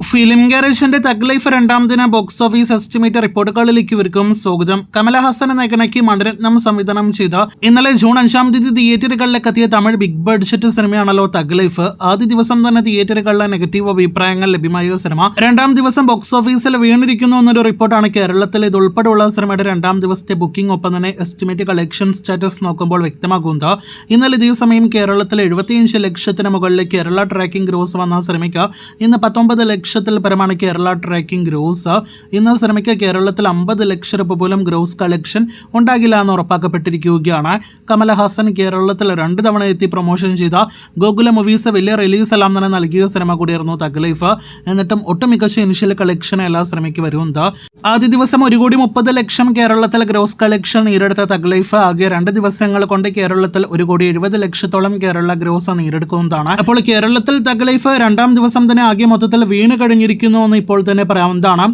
Film ഗാരേജിന്റെ thug life രണ്ടാം ദിന box office estimate റിപ്പോർട്ടുകളിലേക്ക് ഇവർക്കും സ്വാഗതം. കമലഹാസൻ നായകനാക്കി മണിരത്നം സംവിധാനം ചെയ്ത ഇന്നലെ ജൂൺ 5-ാം തീയതി തിയേറ്ററുകളിലേക്ക് എത്തിയ തമിഴ് ബിഗ് ബഡ്ജറ്റ് സിനിമയാണല്ലോ തഗ് ലൈഫ്. ആദ്യ ദിവസം തന്നെ തിയേറ്ററുകളിലെ നെഗറ്റീവ് അഭിപ്രായങ്ങൾ ലഭ്യമായ സിനിമ രണ്ടാം ദിവസം ബോക്സ് ഓഫീസിൽ വീണിരിക്കുന്നു എന്നൊരു റിപ്പോർട്ടാണ് കേരളത്തിൽ ഇതുൾപ്പെടെയുള്ള സിനിമയുടെ രണ്ടാം ദിവസത്തെ ബുക്കിംഗ് ഒപ്പം തന്നെ എസ്റ്റിമേറ്റ് കളക്ഷൻ സ്റ്റാറ്റസ് നോക്കുമ്പോൾ വ്യക്തമാകുന്നത്. ഇന്നലെ ഇതേ സമയം കേരളത്തിൽ 75 ലക്ഷത്തിന് മുകളിൽ കേരള ട്രാക്കിംഗ് ഗ്രോസ് വന്ന സിനിമയ്ക്ക് ഇന്ന് 19 ലക്ഷത്തിൽ പരമാണ് കേരള ട്രാക്കിംഗ് ഗ്രോസ്. ഇന്ന് സിനിമയ്ക്ക് കേരളത്തിൽ 50 ലക്ഷം രൂപ പോലും ഗ്രോസ് കളക്ഷൻ ഉണ്ടാകില്ല എന്ന് ഉറപ്പാക്കപ്പെട്ടിരിക്കുകയാണ്. കമലഹാസൻ കേരളത്തിൽ 2 തവണ എത്തി പ്രൊമോഷൻ ചെയ്ത ഗോകുല മൂവീസ് വലിയ റിലീസ് എല്ലാം തന്നെ നൽകിയ സിനിമ കൂടിയായിരുന്നു തഗ് ലൈഫ്. എന്നിട്ടും ഒട്ടും മികച്ച ഇനിഷ്യൽ കളക്ഷൻ എല്ലാ സിനിമയ്ക്ക് വരുന്നത്. ആദ്യ ദിവസം 1,30,00,000 കേരളത്തിൽ ഗ്രോസ് കളക്ഷൻ നേടിയെടുത്ത തഗ് ലൈഫ് ആകെ 2 ദിവസങ്ങൾ കൊണ്ട് കേരളത്തിൽ 1,70,00,000 കേരള ഗ്രോസ് നേടിയെടുക്കുന്നതാണ്. അപ്പോൾ കേരളത്തിൽ തഗ് ലൈഫ് രണ്ടാം ദിവസം തന്നെ ആകെ മൊത്തത്തിൽ വീണ് കഴിഞ്ഞിരിക്കുന്നു എന്ന് ഇപ്പോൾ തന്നെ പറയാവുന്നതാണ്.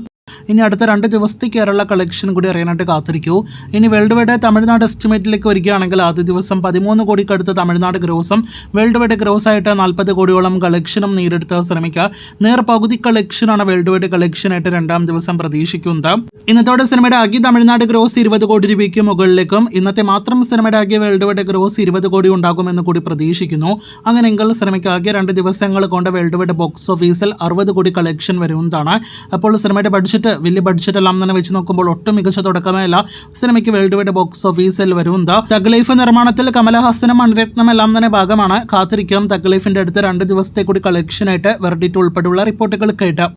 ഇനി അടുത്ത 2 ദിവസത്തെ കേരള കളക്ഷൻ കൂടി അറിയാനായിട്ട് കാത്തിരിക്കൂ. ഇനി വേൾഡ് വൈഡ് തമിഴ്നാട് എസ്റ്റിമേറ്റിലേക്ക് വരികയാണെങ്കിൽ ആദ്യ ദിവസം 13 കോടിക്കടുത്ത് തമിഴ്നാട് ഗ്രോസും വേൾഡ് വൈഡ് ഗ്രോസ് ആയിട്ട് 40 കോടിയോളം കളക്ഷനും നേടിയെടുത്ത സിനിമയ്ക്ക് പകുതി കളക്ഷനാണ് വേൾഡ് വൈഡ് കളക്ഷനായിട്ട് രണ്ടാം ദിവസം പ്രതീക്ഷിക്കുന്നത്. ഇന്നത്തോടെ സിനിമയുടെ ആകെ തമിഴ്നാട് ഗ്രോസ് 20 കോടി രൂപയ്ക്ക് മുകളിലേക്കും ഇന്നത്തെ മാത്രം സിനിമയുടെ ആകെ വേൾഡ് വൈഡ് ഗ്രോസ് 20 കോടി ഉണ്ടാകുമെന്ന് കൂടി പ്രതീക്ഷിക്കുന്നു. അങ്ങനെയെങ്കിൽ സിനിമയ്ക്ക് ആകെ 2 ദിവസങ്ങൾ കൊണ്ട് വേൾഡ് വൈഡ് ബോക്സ് ഓഫീസിൽ 60 കോടി കളക്ഷൻ വരുന്നതാണ്. അപ്പോൾ സിനിമയുടെ വലിയ ബഡ്ജറ്റ് എല്ലാം തന്നെ വെച്ച് നോക്കുമ്പോൾ ഒട്ടും മികച്ച തുടക്കമല്ല സിനിമയ്ക്ക് വേൾഡ് വൈഡ് ബോക്സ് ഓഫീസിൽ വരുന്നത്. തഗ് ലൈഫ് നിർമ്മാണത്തിൽ കമലഹാസനും മണിരത്നം എല്ലാം തന്നെ ഭാഗമാണ്. കാത്തിരിക്കാം തഗ് ലൈഫിന്റെ അടുത്ത 2 ദിവസത്തെ കൂടി കളക്ഷനായിട്ട് വെർഡിറ്റ് ഉൾപ്പെടെയുള്ള റിപ്പോർട്ടുകൾ കേട്ട്.